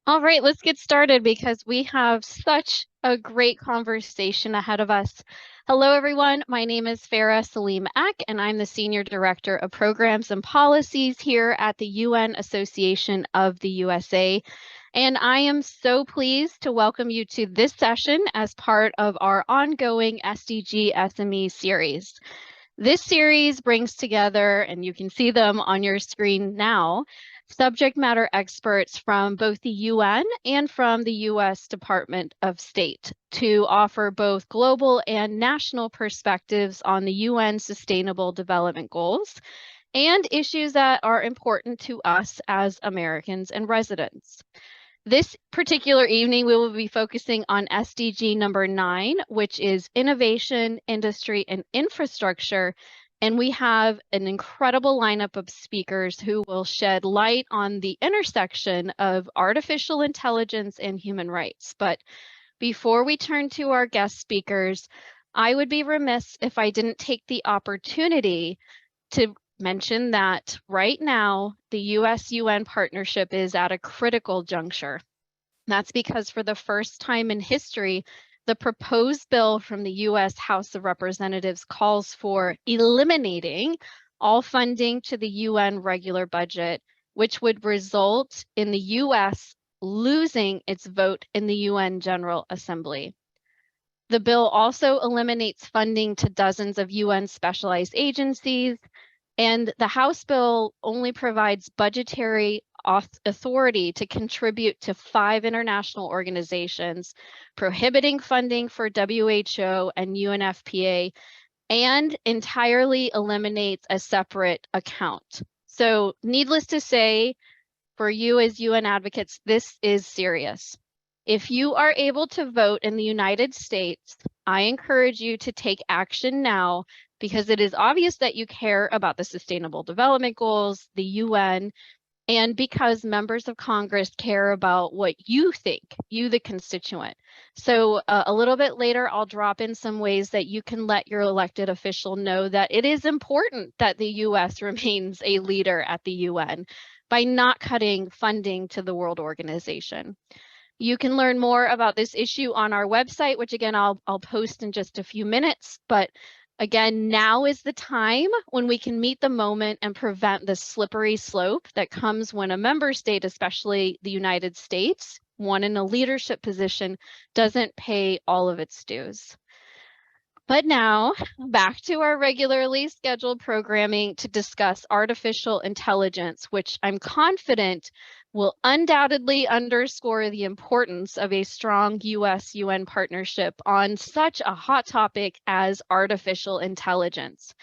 All right, let's get started because we have such a great conversation ahead of us. Hello, everyone. My name is Farah Salim Ek, and I'm the Senior Director of Programs and Policies here at the UN Association of the USA. And I am so pleased to welcome you to this session as part of our ongoing SDG SME series. This series brings together, and you can see them on your screen now, subject matter experts from both the UN and from the US Department of State to offer both global and national perspectives on the UN Sustainable Development Goals and issues that are important to us as Americans and residents. This particular evening, we will be focusing on SDG number 9, which is innovation, industry, and infrastructure. And we have an incredible lineup of speakers who will shed light on the intersection of artificial intelligence and human rights. But before we turn to our guest speakers, I would be remiss if I didn't take the opportunity to mention that right now, the US-UN partnership is at a critical juncture. That's because for the first time in history, the proposed bill from the US House of Representatives calls for eliminating all funding to the UN regular budget, which would result in the US losing its vote in the UN General Assembly. The bill also eliminates funding to dozens of UN specialized agencies, and the House bill only provides budgetary authority to contribute to 5 international organizations, prohibiting funding for WHO and UNFPA, and entirely eliminates a separate account. So needless to say, for you as UN advocates, this is serious. If you are able to vote in the United States, I encourage you to take action now because it is obvious that you care about the Sustainable Development Goals, the UN, and because members of Congress care about what you think, you the constituent. So a little bit later, I'll drop in some ways that you can let your elected official know that it is important that the US remains a leader at the UN by not cutting funding to the World Organization. You can learn more about this issue on our website, which again, I'll post in just a few minutes. But again, now is the time when we can meet the moment and prevent the slippery slope that comes when a member state, especially the United States, one in a leadership position, doesn't pay all of its dues. But now, back to our regularly scheduled programming to discuss artificial intelligence, which I'm confident will undoubtedly underscore the importance of a strong US-UN partnership on such a hot topic as artificial intelligence.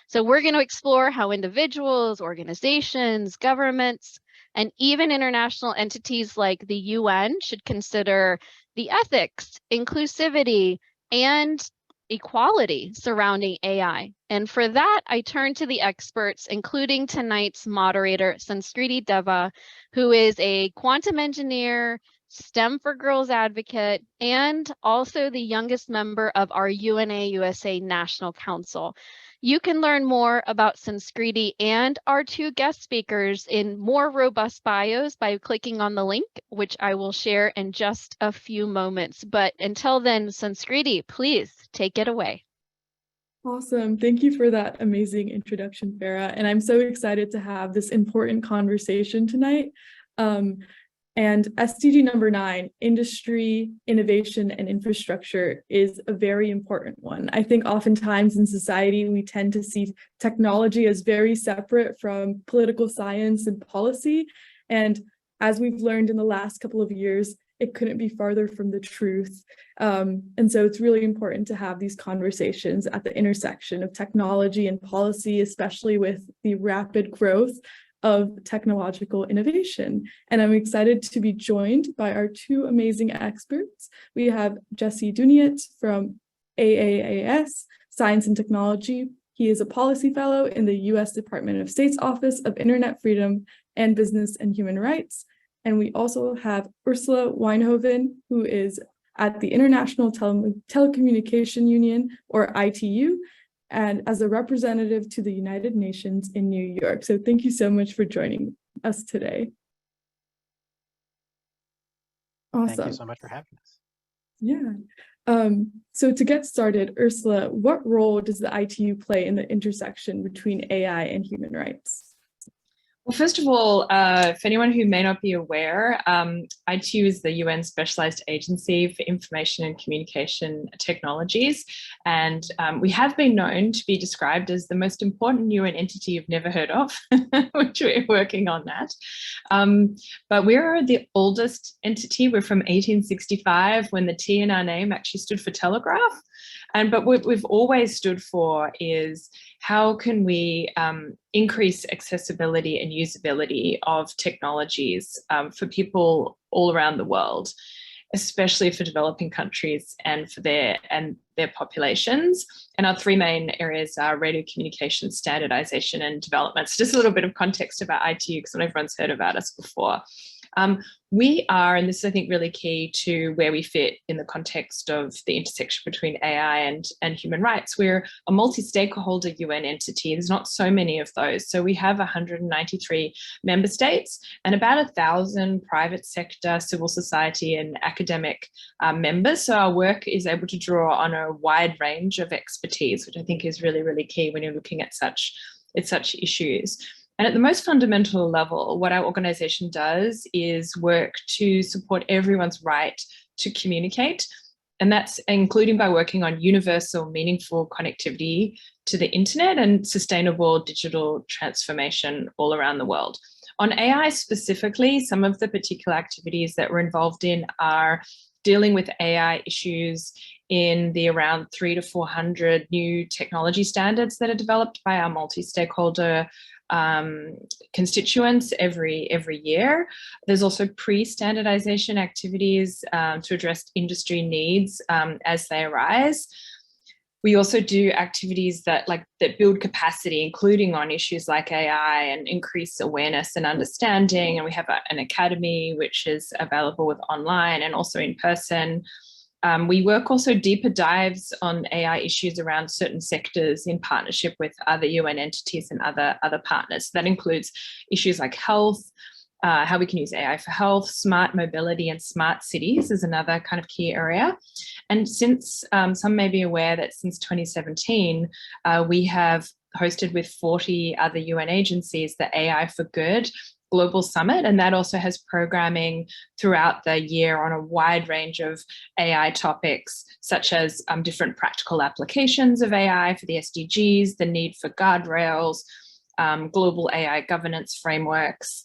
So we're going to explore how individuals, organizations, governments, and even international entities like the UN should consider the ethics, inclusivity, and equality surrounding AI. And for that, I turn to the experts, including tonight's moderator, Sanskriti Deva, who is a quantum engineer, STEM for Girls advocate, and also the youngest member of our UNA USA National Council. You can learn more about Sanskriti and our 2 guest speakers in more robust bios by clicking on the link, which I will share in just a few moments. But until then, Sanskriti, please take it away. Awesome. Thank you for that amazing introduction, Farah. And I'm so excited to have this important conversation tonight. And SDG number 9, industry, innovation, and infrastructure is a very important one. I think oftentimes in society, we tend to see technology as very separate from political science and policy. And as we've learned in the last couple of years, it couldn't be farther from the truth. And so it's really important to have these conversations at the intersection of technology and policy, especially with the rapid growth of technological innovation. And I'm excited to be joined by our 2 amazing experts. We have Jesse Duniet from AAAS, Science and Technology. He is a policy fellow in the US Department of State's Office of Internet Freedom and Business and Human Rights. And we also have Ursula Weinhoven, who is at the International Telecommunications Union, or ITU, and as a representative to the United Nations in New York. So thank you so much for joining us today. Thank you Awesome. so much for having us. Yeah. So to get started, Ursula, what role does the ITU play in the intersection between AI and human rights? Well, first of all, for anyone who may not be aware, ITU is the UN Specialized Agency for Information and Communication Technologies. And we have been known to be described as the most important UN entity you've never heard of, which we're working on that. But we're the oldest entity. We're from 1865, when the T in our name actually stood for telegraph. But what we've always stood for is how can we increase accessibility and usability of technologies for people all around the world, especially for developing countries and for their populations. And our three main areas are radio communication, standardization, and development. So just a little bit of context about ITU, because not everyone's heard about us before. We are, and this is, I think, really key to where we fit in the context of the intersection between AI and human rights. We're a multi-stakeholder UN entity. There's not so many of those. So we have 193 member states and about 1,000 private sector, civil society, and academic members. So our work is able to draw on a wide range of expertise, which I think is really, really key when you're looking at such issues. And at the most fundamental level, what our organization does is work to support everyone's right to communicate. And that's including by working on universal, meaningful connectivity to the internet and sustainable digital transformation all around the world. On AI specifically, some of the particular activities that we're involved in are dealing with AI issues in the around 300 to 400 new technology standards that are developed by our multi-stakeholder constituents every year. There's also pre-standardization activities to address industry needs as they arise. We also do activities that build capacity, including on issues like AI, and increase awareness and understanding. And we have an academy which is available with online and also in person. We work also deeper dives on AI issues around certain sectors in partnership with other UN entities and other partners. That includes issues like health, how we can use AI for health, smart mobility, and smart cities is another kind of key area. And since some may be aware that since 2017, we have hosted with 40 other UN agencies the AI for Good Global Summit, and that also has programming throughout the year on a wide range of AI topics, such as different practical applications of AI for the SDGs, the need for guardrails, global AI governance frameworks.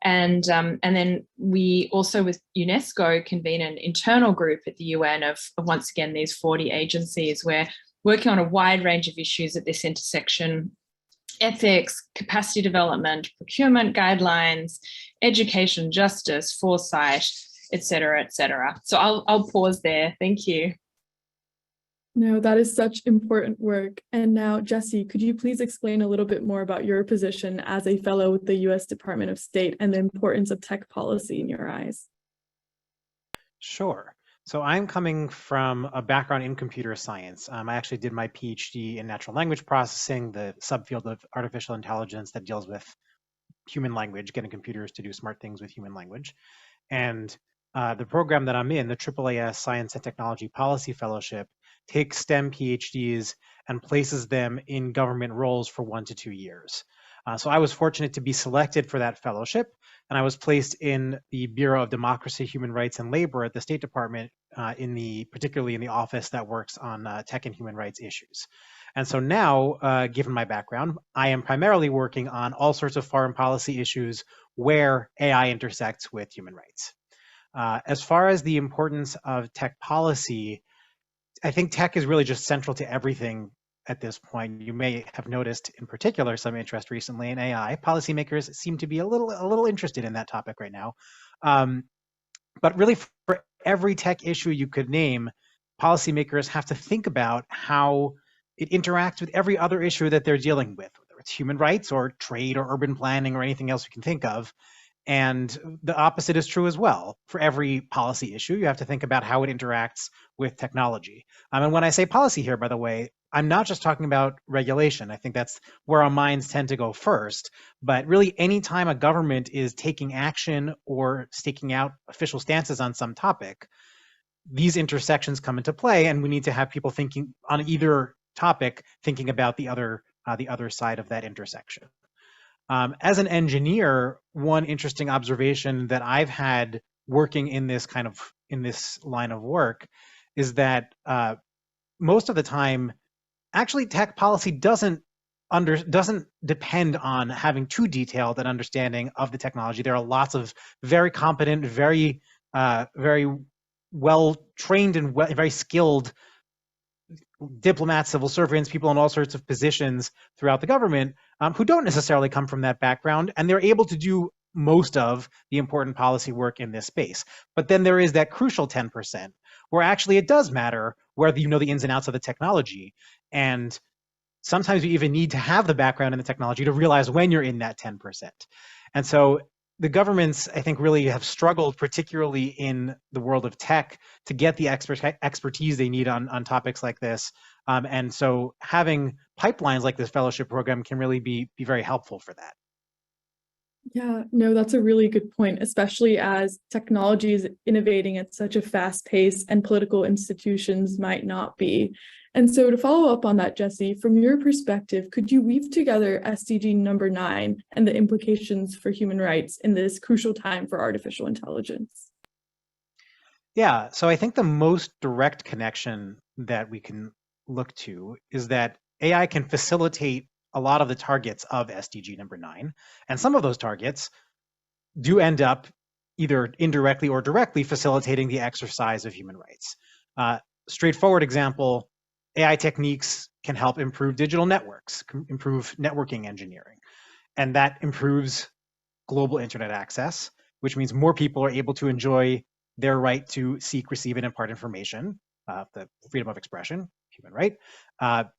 And then we also, with UNESCO, convene an internal group at the UN of once again, these 40 agencies. We're working on a wide range of issues at this intersection: ethics, capacity development, procurement guidelines, education, justice, foresight, et cetera, et cetera. So I'll pause there. Thank you. No, that is such important work. And now, Jessie, could you please explain a little bit more about your position as a fellow with the U.S. Department of State and the importance of tech policy in your eyes? Sure. So I'm coming from a background in computer science. I actually did my PhD in natural language processing, the subfield of artificial intelligence that deals with human language, getting computers to do smart things with human language. And the program that I'm in, the AAAS Science and Technology Policy Fellowship, takes STEM PhDs and places them in government roles for 1 to 2 years. So I was fortunate to be selected for that fellowship, and I was placed in the Bureau of Democracy, Human Rights, and Labor at the State Department, particularly in the office that works on tech and human rights issues. And so now, given my background, I am primarily working on all sorts of foreign policy issues where AI intersects with human rights. As far as the importance of tech policy, I think tech is really just central to everything at this point. You may have noticed in particular some interest recently in AI. Policymakers seem to be a little interested in that topic right now. But really, for every tech issue you could name, policymakers have to think about how it interacts with every other issue that they're dealing with, whether it's human rights or trade or urban planning or anything else we can think of. And the opposite is true as well. For every policy issue, you have to think about how it interacts with technology. And when I say policy here, by the way, I'm not just talking about regulation. I think that's where our minds tend to go first. But really, anytime a government is taking action or staking out official stances on some topic, these intersections come into play, and we need to have people thinking on either topic, thinking about the other side of that intersection. As an engineer, one interesting observation that I've had working in this line of work is that most of the time, actually, tech policy doesn't depend on having too detailed an understanding of the technology. There are lots of very competent, very well trained and very skilled diplomats, civil servants, people in all sorts of positions throughout the government who don't necessarily come from that background, and they're able to do most of the important policy work in this space. But then there is that crucial 10% where actually it does matter whether you know the ins and outs of the technology. And sometimes you even need to have the background in the technology to realize when you're in that 10%. And so the governments, I think, really have struggled, particularly in the world of tech, to get the expertise they need on topics like this. And so having pipelines like this fellowship program can really be very helpful for that. Yeah, no, that's a really good point, especially as technology is innovating at such a fast pace and political institutions might not be. And so to follow up on that, Jesse, from your perspective, could you weave together SDG number 9 and the implications for human rights in this crucial time for artificial intelligence? Yeah, so I think the most direct connection that we can look to is that AI can facilitate a lot of the targets of SDG number 9. And some of those targets do end up either indirectly or directly facilitating the exercise of human rights. Straightforward example, AI techniques can help improve digital networks, improve networking engineering. And that improves global internet access, which means more people are able to enjoy their right to seek, receive, and impart information, the freedom of expression, human right,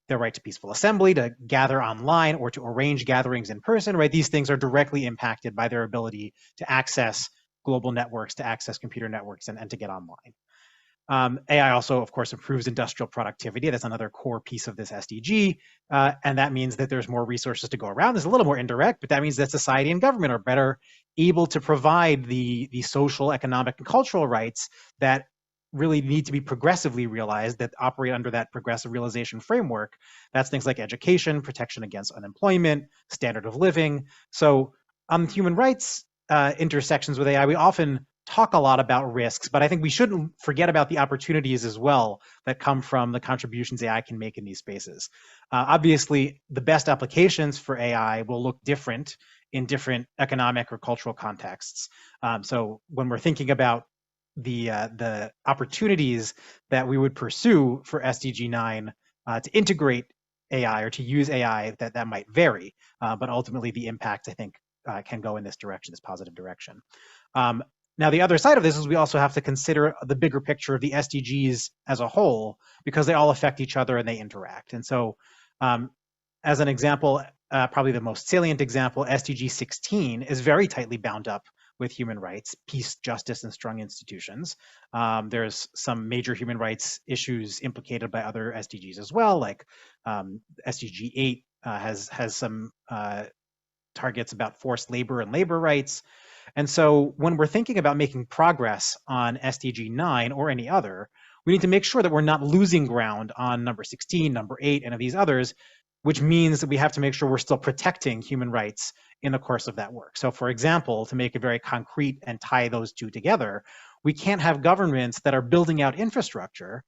their right to peaceful assembly, to gather online or to arrange gatherings in person, right? These things are directly impacted by their ability to access global networks, to access computer networks, and to get online. AI also, of course, improves industrial productivity. That's another core piece of this SDG. And that means that there's more resources to go around. It's a little more indirect, but that means that society and government are better able to provide the social, economic, and cultural rights that really need to be progressively realized, that operate under that progressive realization framework. That's things like education, protection against unemployment, standard of living. So on human rights intersections with AI, we often talk a lot about risks, but I think we shouldn't forget about the opportunities as well that come from the contributions AI can make in these spaces. Obviously, the best applications for AI will look different in different economic or cultural contexts. So when we're thinking about the opportunities that we would pursue for SDG 9 to integrate AI or to use AI, that might vary, but ultimately the impact, I think, can go in this direction, this positive direction. Now, the other side of this is we also have to consider the bigger picture of the SDGs as a whole, because they all affect each other and they interact. And so as an example, probably the most salient example, SDG 16 is very tightly bound up with human rights, peace, justice, and strong institutions. There's some major human rights issues implicated by other SDGs as well, like SDG 8 has some targets about forced labor and labor rights. And so when we're thinking about making progress on SDG 9 or any other, we need to make sure that we're not losing ground on number 16, number 8, and of these others, which means that we have to make sure we're still protecting human rights in the course of that work. So for example, to make it very concrete and tie those two together, we can't have governments that are building out infrastructure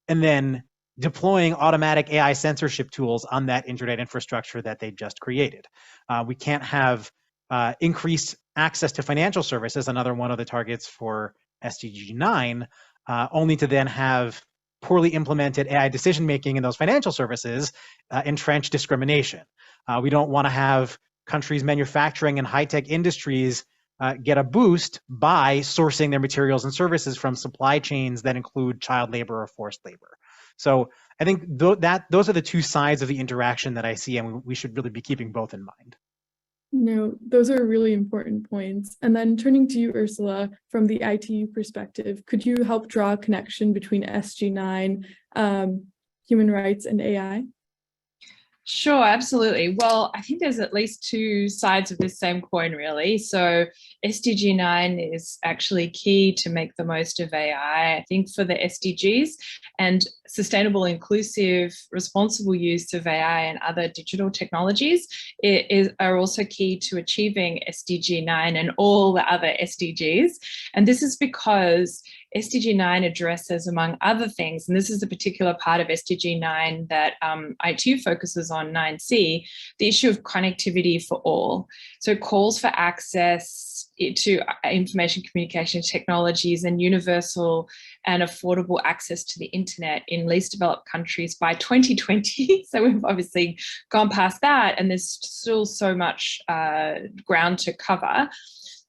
and then deploying automatic AI censorship tools on that internet infrastructure that they just created. We can't have increased access to financial services, another one of the targets for SDG 9, only to then have poorly implemented AI decision-making in those financial services entrench discrimination. We don't want to have countries' manufacturing and high-tech industries get a boost by sourcing their materials and services from supply chains that include child labor or forced labor. So I think those are the two sides of the interaction that I see, and we should really be keeping both in mind. No, those are really important points. And then turning to you, Ursula, from the ITU perspective, could you help draw a connection between SG 9, human rights, and AI? Sure, absolutely. Well, I think there's at least two sides of this same coin, really. So SDG 9 is actually key to make the most of AI, I think, for the SDGs, and sustainable, inclusive, responsible use of AI and other digital technologies are also key to achieving SDG 9 and all the other SDGs. And this is because SDG 9 addresses, among other things, and this is the particular part of SDG 9 that I2 focuses on, 9C, the issue of connectivity for all. So it calls for access to information communication technologies and universal and affordable access to the internet in least developed countries by 2020. So we've obviously gone past that, and there's still so much ground to cover.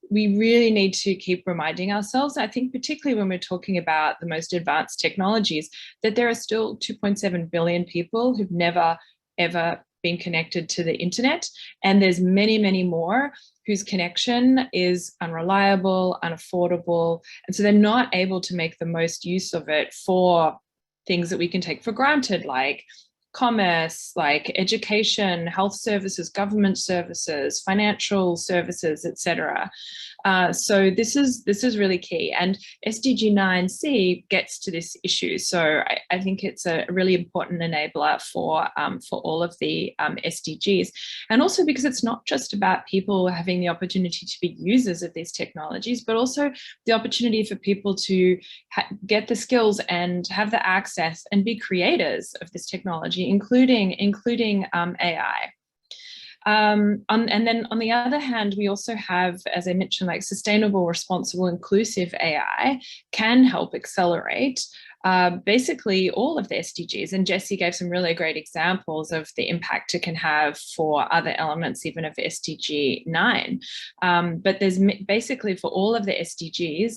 We really need to keep reminding ourselves, I think particularly when we're talking about the most advanced technologies, that there are still 2.7 billion people who've never, ever been connected to the internet. And there's many, many more whose connection is unreliable, unaffordable. And so they're not able to make the most use of it for things that we can take for granted, like commerce, like education, health services, government services, financial services, etc. So this is really key, and SDG 9C gets to this issue. So I think it's a really important enabler for all of the SDGs, and also because it's not just about people having the opportunity to be users of these technologies, but also the opportunity for people to get the skills and have the access and be creators of this technology, including AI. And then on the other hand, we also have, as I mentioned, like sustainable, responsible, inclusive AI can help accelerate basically all of the SDGs. And Jessie gave some really great examples of the impact it can have for other elements, even of SDG 9. But there's basically for all of the SDGs,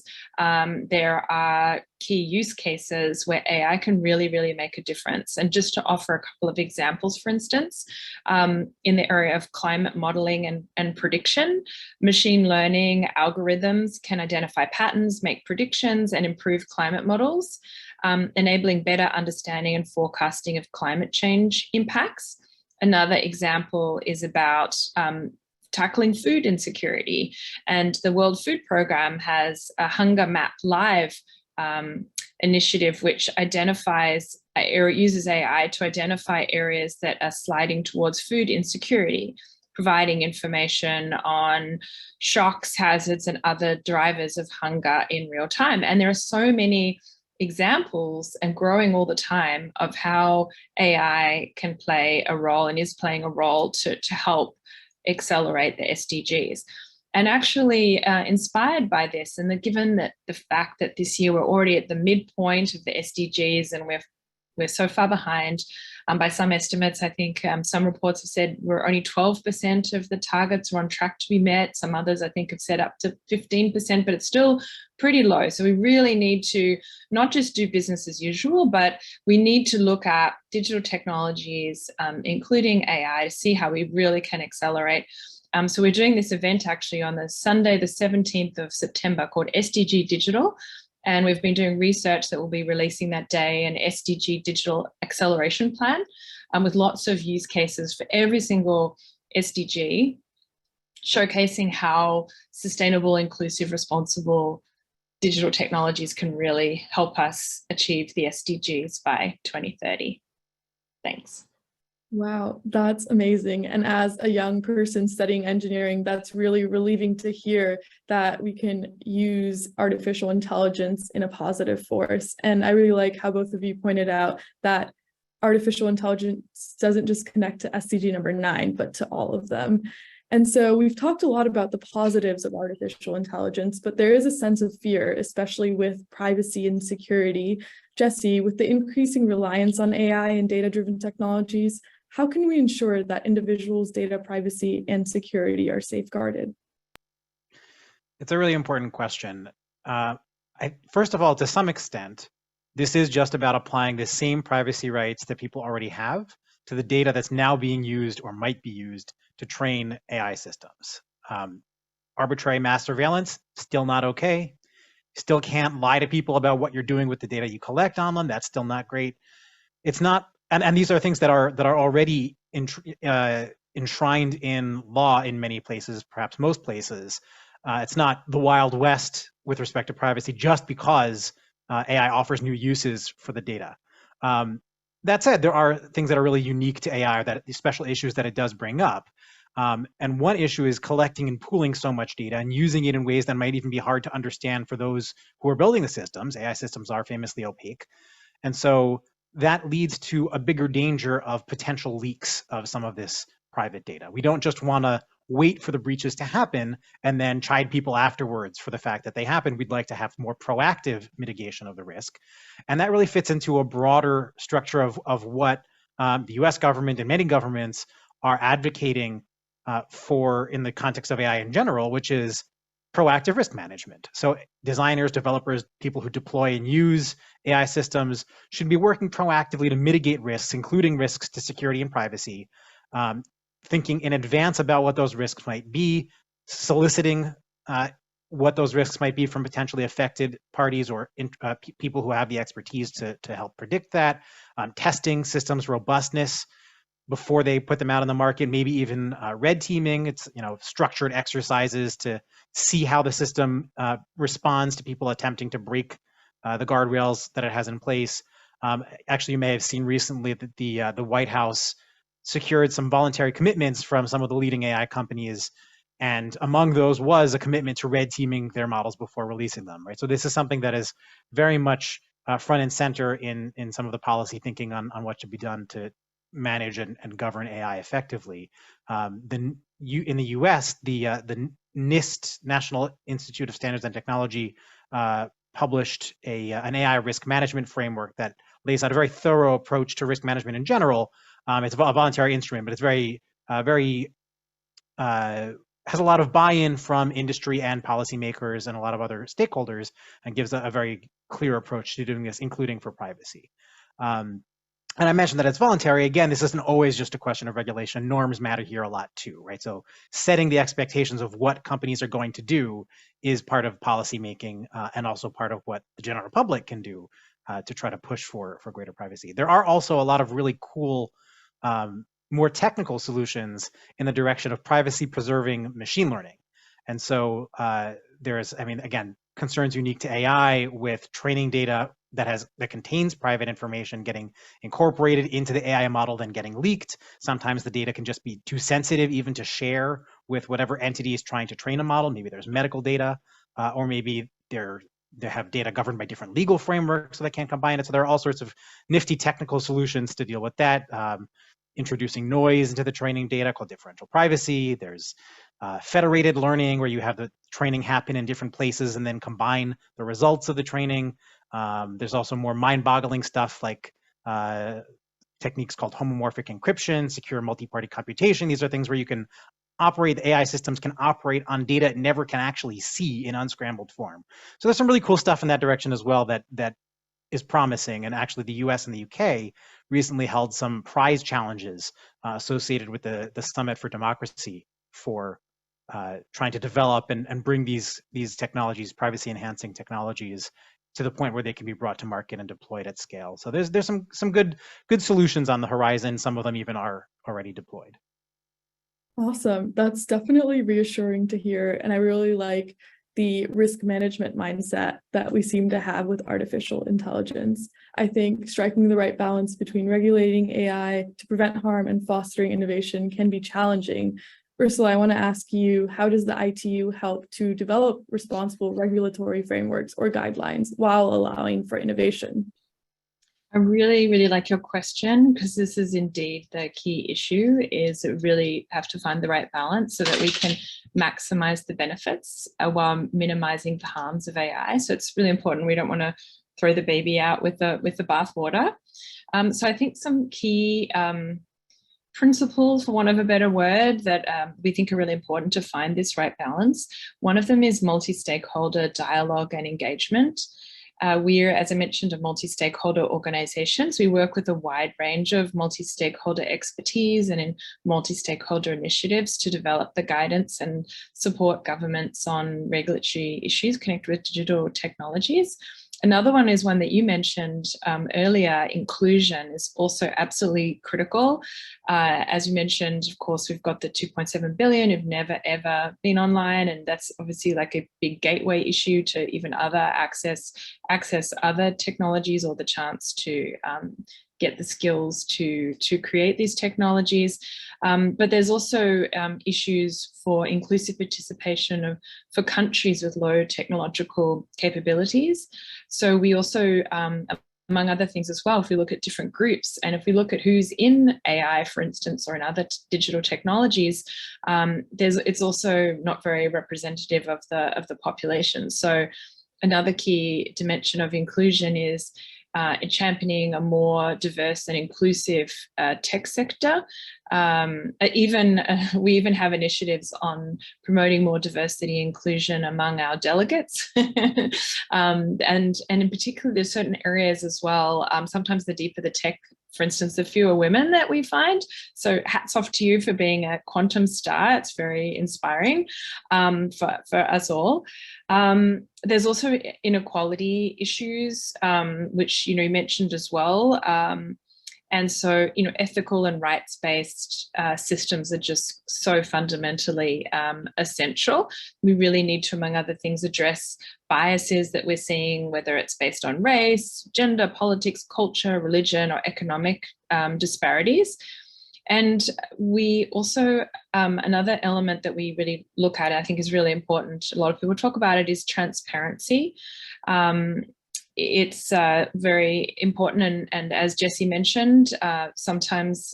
there are key use cases where AI can really, really make a difference. And just to offer a couple of examples, for instance, in the area of climate modeling and prediction, machine learning algorithms can identify patterns, make predictions, and improve climate models, enabling better understanding and forecasting of climate change impacts. Another example is about tackling food insecurity. And the World Food Programme has a Hunger Map Live initiative, which identifies or uses AI to identify areas that are sliding towards food insecurity, providing information on shocks, hazards, and other drivers of hunger in real time. And there are so many examples, and growing all the time, of how AI can play a role and is playing a role to help accelerate the SDGs. And actually inspired by this, and given that the fact that this year we're already at the midpoint of the SDGs and we're so far behind, by some estimates, I think some reports have said we're only 12% of the targets are on track to be met. Some others, I think, have said up to 15%, but it's still pretty low. So we really need to not just do business as usual, but we need to look at digital technologies, including AI, to see how we really can accelerate. So we're doing this event actually on the Sunday, the 17th of September, called SDG Digital. And we've been doing research that we'll be releasing that day, an SDG Digital Acceleration Plan, with lots of use cases for every single SDG, showcasing how sustainable, inclusive, responsible digital technologies can really help us achieve the SDGs by 2030. Thanks. Wow, that's amazing. And as a young person studying engineering, that's really relieving to hear that we can use artificial intelligence in a positive force. And I really like how both of you pointed out that artificial intelligence doesn't just connect to SDG number 9, but to all of them. And so we've talked a lot about the positives of artificial intelligence, but there is a sense of fear, especially with privacy and security. Jessie, with the increasing reliance on AI and data-driven technologies, how can we ensure that individuals' data privacy and security are safeguarded? It's a really important question. First of all, to some extent, this is just about applying the same privacy rights that people already have to the data that's now being used or might be used to train AI systems. Arbitrary mass surveillance, still not okay. Still can't lie to people about what you're doing with the data you collect on them. That's still not great. It's not and these are things that are already enshrined in law in many places, perhaps most places. It's not the Wild West with respect to privacy just because AI offers new uses for the data. That said, there are things that are really unique to AI, that the special issues that it does bring up. And one issue is collecting and pooling so much data and using it in ways that might even be hard to understand for those who are building the systems. AI systems are famously opaque. And so that leads to a bigger danger of potential leaks of some of this private data. We don't just want to wait for the breaches to happen and then chide people afterwards for the fact that they happen. We'd like to have more proactive mitigation of the risk. And that really fits into a broader structure of what the US government and many governments are advocating for in the context of AI in general, which is proactive risk management. So designers, developers, people who deploy and use AI systems should be working proactively to mitigate risks, including risks to security and privacy, thinking in advance about what those risks might be, soliciting what those risks might be from potentially affected parties or people who have the expertise to help predict that, testing systems robustness before they put them out on the market, maybe even red teaming. It's structured exercises to see how the system responds to people attempting to break the guardrails that it has in place. Actually, you may have seen recently that the White House secured some voluntary commitments from some of the leading AI companies, and among those was a commitment to red teaming their models before releasing them. Right. So this is something that is very much front and center in some of the policy thinking on what should be done to manage and govern AI effectively. In the US, the NIST, National Institute of Standards and Technology, published an AI risk management framework that lays out a very thorough approach to risk management in general. It's a voluntary instrument, but it's very has a lot of buy-in from industry and policymakers and a lot of other stakeholders, and gives a very clear approach to doing this, including for privacy. And I mentioned that it's voluntary. Again, this isn't always just a question of regulation. Norms matter here a lot too, right? So setting the expectations of what companies are going to do is part of policy making, and also part of what the general public can do to try to push for greater privacy. There are also a lot of really cool, more technical solutions in the direction of privacy preserving machine learning. And so there's, again, concerns unique to AI with training data that contains private information getting incorporated into the AI model, then getting leaked. Sometimes the data can just be too sensitive even to share with whatever entity is trying to train a model. Maybe there's medical data, or maybe they have data governed by different legal frameworks, so they can't combine it. So there are all sorts of nifty technical solutions to deal with that. Introducing noise into the training data called differential privacy. There's federated learning, where you have the training happen in different places and then combine the results of the training. There's also more mind-boggling stuff like techniques called homomorphic encryption, secure multi-party computation. These are things where you can operate, the AI systems can operate on data it never can actually see in unscrambled form. So there's some really cool stuff in that direction as well that is promising. And actually the US and the UK recently held some prize challenges associated with the Summit for Democracy for trying to develop and bring these technologies, privacy enhancing technologies, to the point where they can be brought to market and deployed at scale. So there's some good solutions on the horizon. Some of them even are already deployed. Awesome. That's definitely reassuring to hear. And I really like the risk management mindset that we seem to have with artificial intelligence. I think striking the right balance between regulating AI to prevent harm and fostering innovation can be challenging. Ursula, I want to ask you, how does the ITU help to develop responsible regulatory frameworks or guidelines while allowing for innovation? I really, really like your question, because this is indeed the key issue, is really have to find the right balance so that we can maximize the benefits while minimizing the harms of AI. So it's really important. We don't want to throw the baby out with the bathwater. So I think some key principles, for want of a better word, that we think are really important to find this right balance. One of them is multi-stakeholder dialogue and engagement. We're, as I mentioned, a multi-stakeholder organization. So we work with a wide range of multi-stakeholder expertise and in multi-stakeholder initiatives to develop the guidance and support governments on regulatory issues connected with digital technologies. Another one is one that you mentioned earlier. Inclusion is also absolutely critical. As you mentioned, of course, we've got the 2.7 billion who've never ever been online, and that's obviously like a big gateway issue to even other access other technologies, or the chance to get the skills to create these technologies. But there's also issues for inclusive participation for countries with low technological capabilities. So we also, among other things as well, if we look at different groups, and if we look at who's in AI, for instance, or in other digital technologies, it's also not very representative of the population. So another key dimension of inclusion is championing a more diverse and inclusive tech sector. We even have initiatives on promoting more diversity and inclusion among our delegates. And in particular, there's certain areas as well. Sometimes the deeper the tech, for instance, the fewer women that we find. So hats off to you for being a quantum star. It's very inspiring for us all. There's also inequality issues, which you mentioned as well. And so, ethical and rights-based systems are just so fundamentally essential. We really need to, among other things, address biases that we're seeing, whether it's based on race, gender, politics, culture, religion, or economic disparities. And we also, another element that we really look at, I think is really important, a lot of people talk about it, is transparency. It's very important, and as Jessie mentioned, sometimes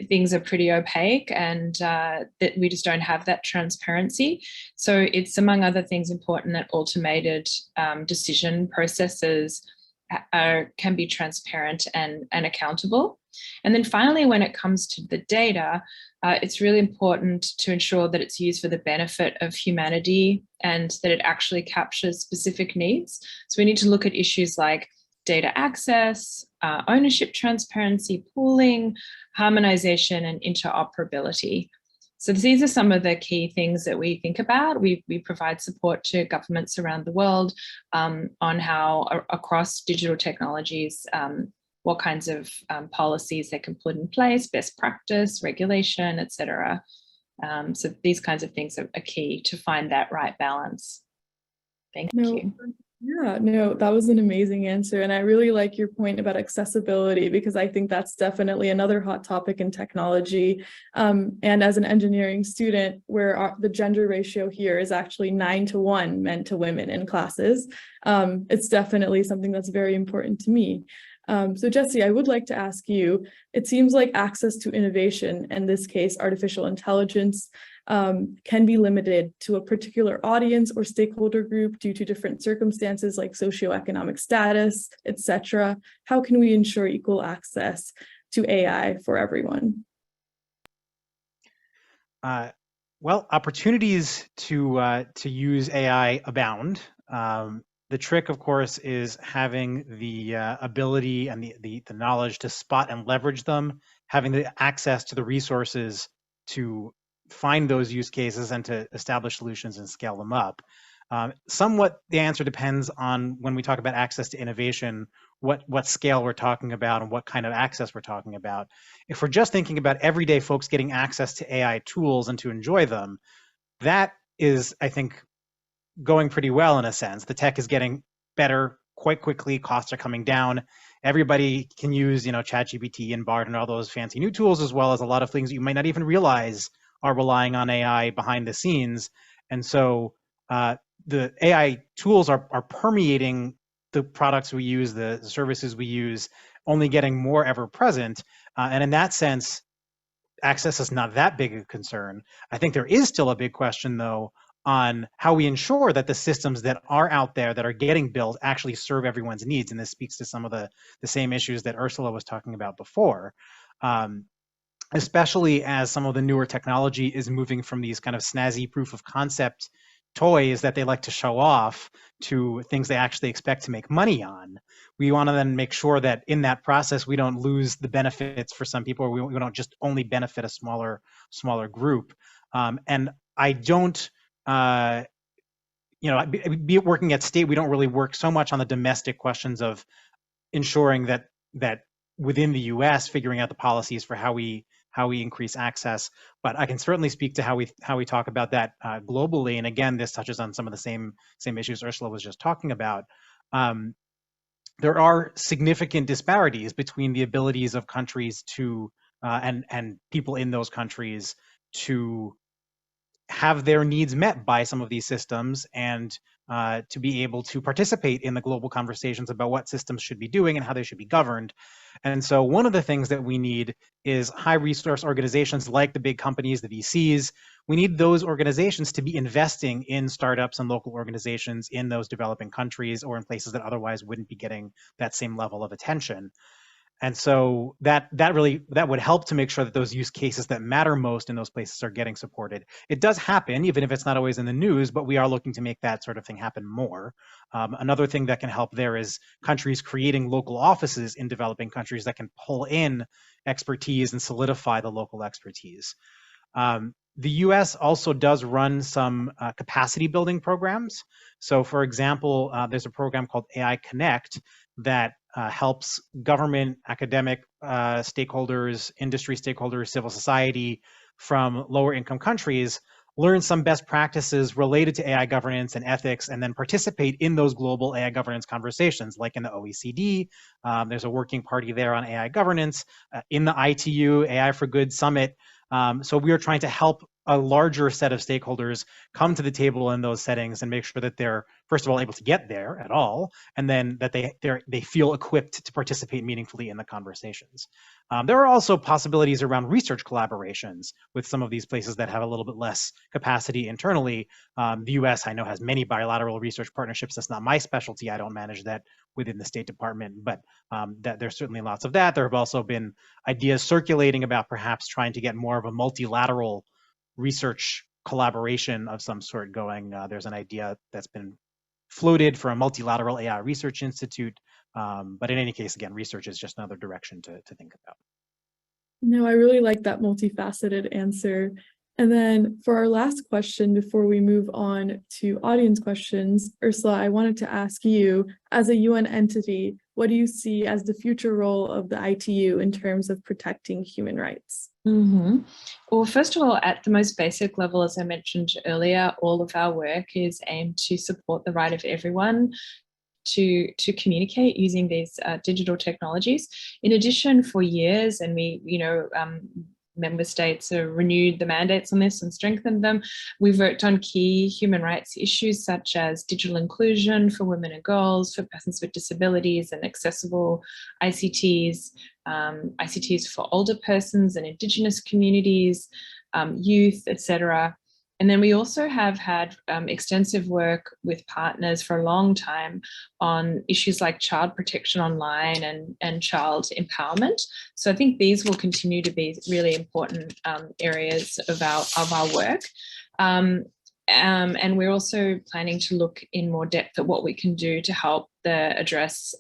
things are pretty opaque, and that we just don't have that transparency. So it's, among other things, important that automated decision processes can be transparent and accountable. And then finally, when it comes to the data, it's really important to ensure that it's used for the benefit of humanity and that it actually captures specific needs. So we need to look at issues like data access, ownership transparency, pooling, harmonization, and interoperability. So these are some of the key things that we think about. We provide support to governments around the world on how, across digital technologies, what kinds of policies they can put in place, best practice, regulation, etc. So these kinds of things are key to find that right balance. Thank you. Yeah, no, that was an amazing answer. And I really like your point about accessibility, because I think that's definitely another hot topic in technology. And as an engineering student, where the gender ratio here is actually 9-to-1 men to women in classes, it's definitely something that's very important to me. So Jessie, I would like to ask you, it seems like access to innovation, in this case, artificial intelligence, can be limited to a particular audience or stakeholder group due to different circumstances like socioeconomic status, etc. How can we ensure equal access to AI for everyone? Well, opportunities to use AI abound. The trick, of course, is having the ability and the knowledge to spot and leverage them, having the access to the resources to find those use cases and to establish solutions and scale them up. Somewhat the answer depends on, when we talk about access to innovation, what scale we're talking about and what kind of access we're talking about. If we're just thinking about everyday folks getting access to AI tools and to enjoy them, that is, I think, going pretty well in a sense. The tech is getting better quite quickly. Costs are coming down. Everybody can use, ChatGPT and Bard and all those fancy new tools, as well as a lot of things you might not even realize are relying on AI behind the scenes. And so the AI tools are permeating the products we use, the services we use, only getting more ever present. And in that sense, access is not that big a concern. I think there is still a big question, though, on how we ensure that the systems that are out there that are getting built actually serve everyone's needs. And this speaks to some of the same issues that Ursula was talking about before, especially as some of the newer technology is moving from these kind of snazzy proof of concept toys that they like to show off to things they actually expect to make money on. We want to then make sure that in that process, we don't lose the benefits for some people, or we don't just only benefit a smaller group. And I don't be it working at state, we don't really work so much on the domestic questions of ensuring that within the U.S. figuring out the policies for how we increase access. But I can certainly speak to how we talk about that globally. And again, this touches on some of the same issues Ursula was just talking about. There are significant disparities between the abilities of countries to and people in those countries to have their needs met by some of these systems, and to be able to participate in the global conversations about what systems should be doing and how they should be governed. And so one of the things that we need is high resource organizations like the big companies, the VCs. We need those organizations to be investing in startups and local organizations in those developing countries or in places that otherwise wouldn't be getting that same level of attention. And so that would help to make sure that those use cases that matter most in those places are getting supported. It does happen, even if it's not always in the news, but we are looking to make that sort of thing happen more. Another thing that can help there is countries creating local offices in developing countries that can pull in expertise and solidify the local expertise. The US also does run some capacity building programs. So for example, there's a program called AI Connect that helps government, academic stakeholders, industry stakeholders, civil society from lower income countries learn some best practices related to AI governance and ethics, and then participate in those global AI governance conversations, like in the OECD. There's a working party there on AI governance. In the ITU, AI for Good Summit, so we are trying to help a larger set of stakeholders come to the table in those settings and make sure that they're, first of all, able to get there at all, and then that they feel equipped to participate meaningfully in the conversations. There are also possibilities around research collaborations with some of these places that have a little bit less capacity internally. The US, I know, has many bilateral research partnerships. That's not my specialty. I don't manage that within the State Department, but that there's certainly lots of that. There have also been ideas circulating about perhaps trying to get more of a multilateral research collaboration of some sort going. There's an idea that's been floated for a multilateral AI research institute. But in any case, again, research is just another direction to think about. No, I really like that multifaceted answer. And then for our last question, before we move on to audience questions, Ursula, I wanted to ask you, as a UN entity, what do you see as the future role of the ITU in terms of protecting human rights? Mm-hmm. Well, first of all, at the most basic level, as I mentioned earlier, all of our work is aimed to support the right of everyone to communicate using these digital technologies. In addition, for years, and we, member states have renewed the mandates on this and strengthened them. We've worked on key human rights issues such as digital inclusion for women and girls, for persons with disabilities, and accessible ICTs, ICTs for older persons and Indigenous communities, youth, etc. And then we also have had extensive work with partners for a long time on issues like child protection online and child empowerment. So I think these will continue to be really important areas of our work. And we're also planning to look in more depth at what we can do to help address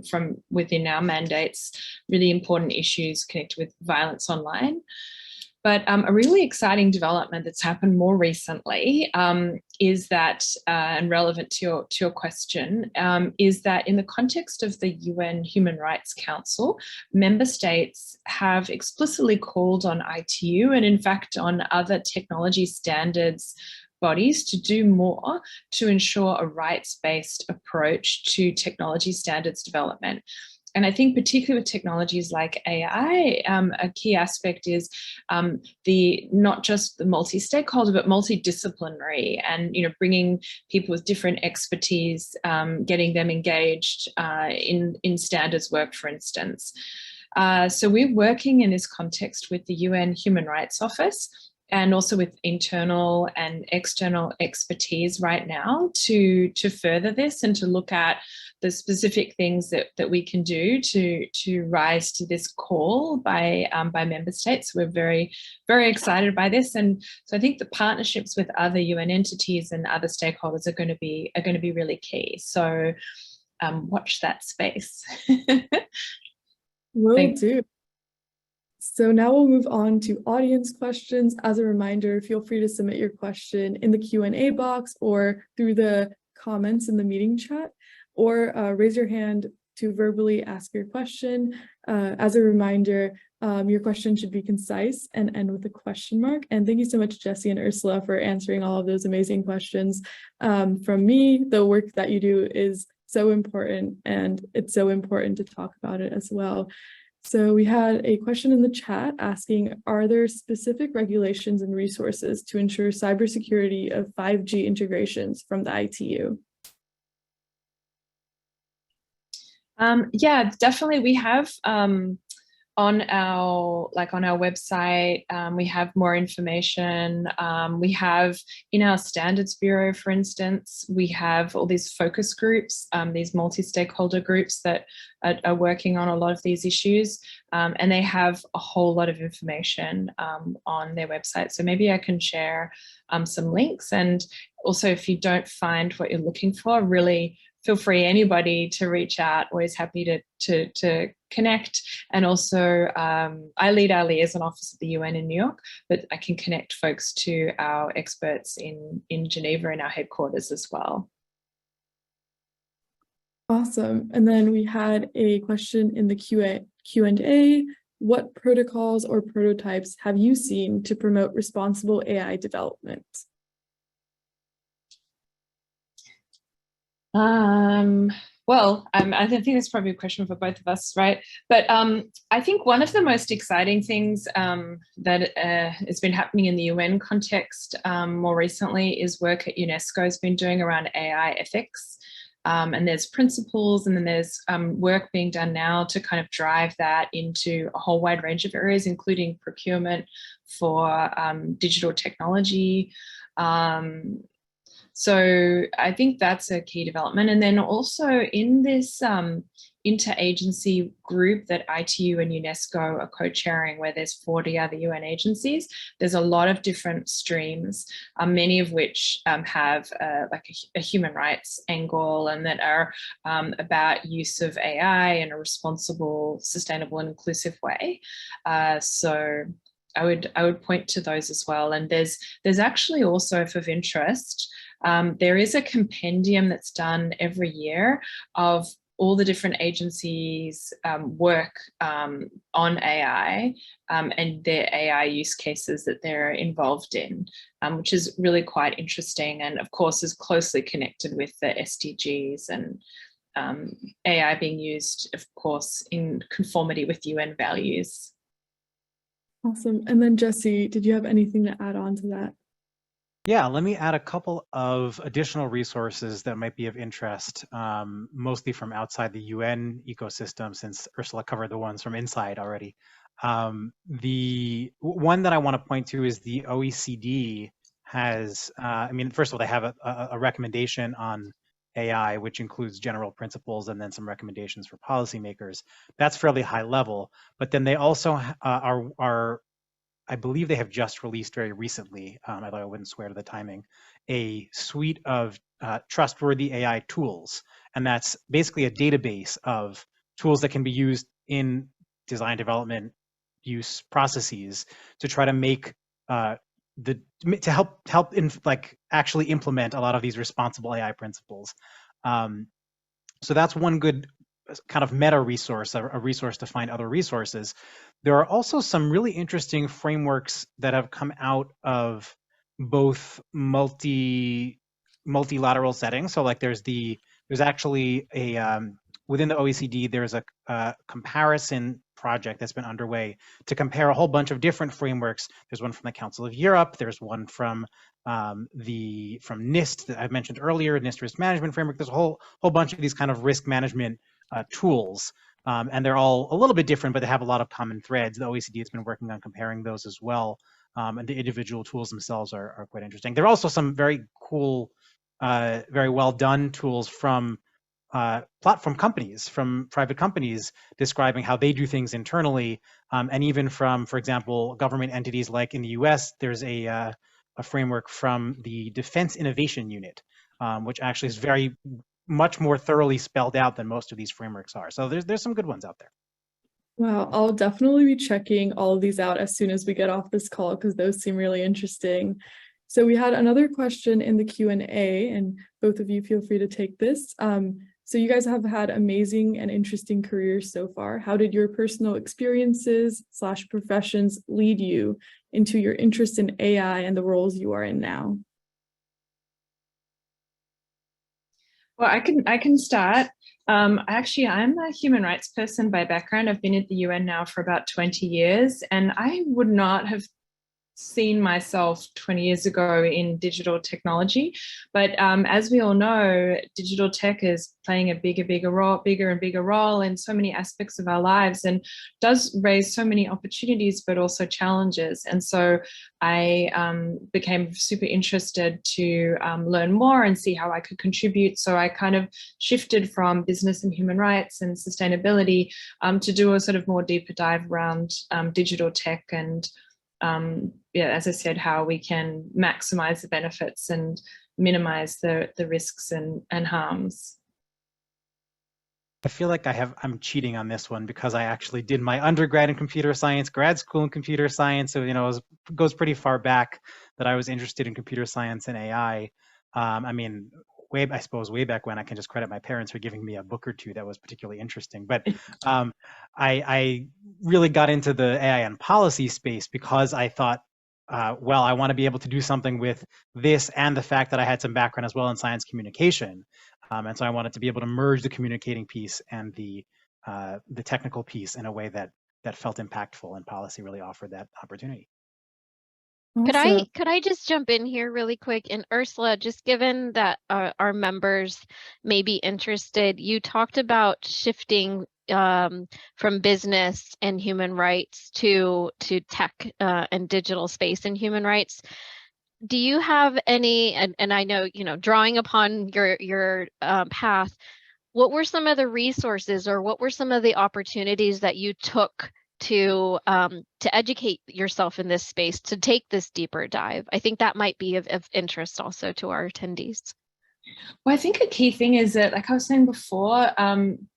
from within our mandates really important issues connected with violence online. But a really exciting development that's happened more recently is that, and relevant to your question, is that in the context of the UN Human Rights Council, member states have explicitly called on ITU and in fact on other technology standards bodies to do more to ensure a rights-based approach to technology standards development. And I think particularly with technologies like AI, a key aspect is not just the multi-stakeholder, but multidisciplinary, and bringing people with different expertise, getting them engaged in standards work, for instance. So we're working in this context with the UN Human Rights Office, and also with internal and external expertise right now to further this and to look at the specific things that we can do to rise to this call by member states. We're very, very excited by this, and so I think the partnerships with other UN entities and other stakeholders are going to be really key. So watch that space. Will do. So now we'll move on to audience questions. As a reminder, feel free to submit your question in the Q&A box or through the comments in the meeting chat, or raise your hand to verbally ask your question. As a reminder, your question should be concise and end with a question mark. And thank you so much, Jesse and Ursula, for answering all of those amazing questions. From me, the work that you do is so important, and it's so important to talk about it as well. So we had a question in the chat asking, are there specific regulations and resources to ensure cybersecurity of 5G integrations from the ITU? Yeah, definitely. We have on our website, we have more information. We have in our standards bureau, for instance, we have all these focus groups, these multi-stakeholder groups that are working on a lot of these issues, and they have a whole lot of information on their website. So maybe I can share some links. And also, if you don't find what you're looking for, really feel free, anybody, to reach out. Always happy to connect. And also, I lead our liaison office at the UN in New York, but I can connect folks to our experts in Geneva in our headquarters as well. Awesome. And then we had a question in the Q&A. What protocols or prototypes have you seen to promote responsible AI development? Well, I think that's probably a question for both of us, right? But I think one of the most exciting things that has been happening in the UN context more recently is work that UNESCO has been doing around AI ethics. And there's principles, and then there's work being done now to kind of drive that into a whole wide range of areas, including procurement for digital technology. So I think that's a key development. And then also in this interagency group that ITU and UNESCO are co-chairing, where there's 40 other UN agencies, there's a lot of different streams, many of which have like a human rights angle, and that are about use of AI in a responsible, sustainable and inclusive way. So I would point to those as well. And there's actually also, if of interest, there is a compendium that's done every year of all the different agencies' work on AI and their AI use cases that they're involved in, which is really quite interesting, and of course is closely connected with the SDGs and AI being used, of course, in conformity with UN values. Awesome. And then Jesse, did you have anything to add on to that? Yeah, let me add a couple of additional resources that might be of interest, mostly from outside the UN ecosystem, since Ursula covered the ones from inside already. The one that I want to point to is the OECD has, I mean, first of all, they have a recommendation on AI, which includes general principles and then some recommendations for policymakers. That's fairly high level, but then they also are I believe they have just released very recently, although I wouldn't swear to the timing, a suite of trustworthy AI tools. And that's basically a database of tools that can be used in design, development, use processes to try to make to help actually implement a lot of these responsible AI principles. So that's one good kind of meta resource, a resource to find other resources. There are also some really interesting frameworks that have come out of both multilateral settings. So like there's actually a within the OECD, there's a comparison project that's been underway to compare a whole bunch of different frameworks. There's one from the Council of Europe. There's one from NIST that I mentioned earlier, NIST Risk Management Framework. There's a whole bunch of these kind of risk management tools, and they're all a little bit different, but they have a lot of common threads. The OECD has been working on comparing those as well, and the individual tools themselves are quite interesting. There are also some very cool, very well done tools from platform companies, from private companies, describing how they do things internally, and even from, for example, government entities like in the US, there's a framework from the Defense Innovation Unit, which actually is very much more thoroughly spelled out than most of these frameworks are. So there's some good ones out there. Wow, I'll definitely be checking all of these out as soon as we get off this call because those seem really interesting. So we had another question in the Q&A, and both of you feel free to take this. So you guys have had amazing and interesting careers so far. How did your personal experiences / professions lead you into your interest in AI and the roles you are in now? Well, I can start. Actually, I'm a human rights person by background. I've been at the UN now for about 20 years, and I would not have seen myself 20 years ago in digital technology. But as we all know, digital tech is playing a bigger and bigger role in so many aspects of our lives, and does raise so many opportunities, but also challenges. And so I became super interested to learn more and see how I could contribute. So I kind of shifted from business and human rights and sustainability to do a sort of more deeper dive around digital tech and yeah, as I said, how we can maximize the benefits and minimize the risks and harms. I feel like I'm cheating on this one because I actually did my undergrad in computer science, grad school in computer science. So, it goes pretty far back that I was interested in computer science and AI. I mean, I suppose way back when. I can just credit my parents for giving me a book or two that was particularly interesting. But I really got into the AI and policy space because I thought, well, I want to be able to do something with this and the fact that I had some background as well in science communication. And so I wanted to be able to merge the communicating piece and the technical piece in a way that felt impactful, and policy really offered that opportunity. Could I just jump in here really quick? And Ursula, just given that our members may be interested, you talked about shifting from business and human rights to tech and digital space and human rights. Do you have any, and I know, drawing upon your path, what were some of the resources or what were some of the opportunities that you took to educate yourself in this space, to take this deeper dive? I think that might be of interest also to our attendees. Well, I think a key thing is that, like I was saying before,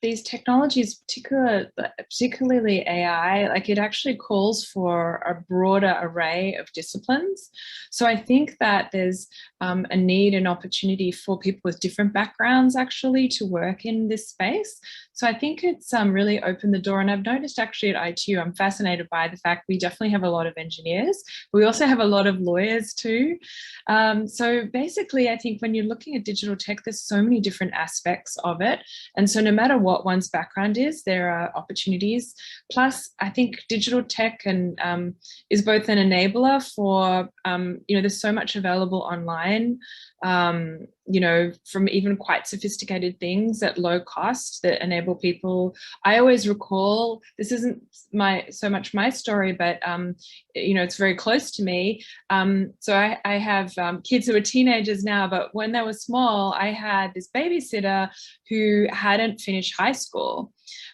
these technologies, particularly AI, like it actually calls for a broader array of disciplines. So I think that there's a need and opportunity for people with different backgrounds actually to work in this space. So I think it's really opened the door. And I've noticed actually at ITU, I'm fascinated by the fact we definitely have a lot of engineers. We also have a lot of lawyers too. So basically, I think when you're looking at digital tech, there's so many different aspects of it. And so no matter what one's background is, there are opportunities. Plus, I think digital tech is both an enabler for, there's so much available online, from even quite sophisticated things at low cost that enable people. I always recall, this isn't so much my story, but it's very close to me. So I have kids who are teenagers now, but when they were small, I had this babysitter who hadn't finished high school.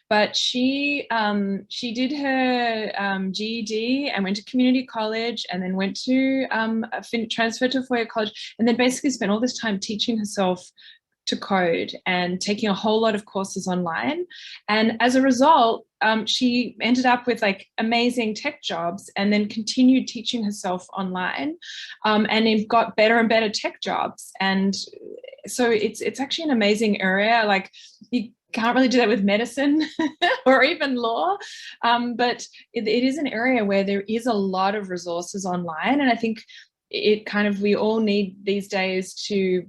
But she did her GED and went to community college, and then went to transfer to a four-year college, and then basically spent all this time teaching herself to code and taking a whole lot of courses online. And as a result, she ended up with like amazing tech jobs, and then continued teaching herself online, and got better and better tech jobs. And so it's actually an amazing area. Like, you can't really do that with medicine or even law, but it is an area where there is a lot of resources online. And I think we all need these days to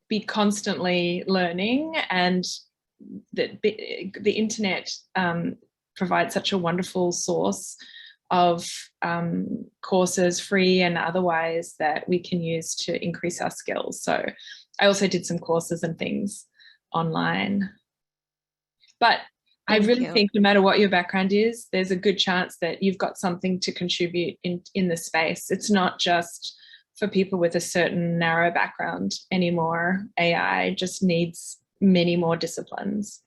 be constantly learning, and the internet provides such a wonderful source of courses, free and otherwise, that we can use to increase our skills. So I also did some courses and things online. But I really think no matter what your background is, there's a good chance that you've got something to contribute in the space. It's not just for people with a certain narrow background anymore. AI just needs many more disciplines.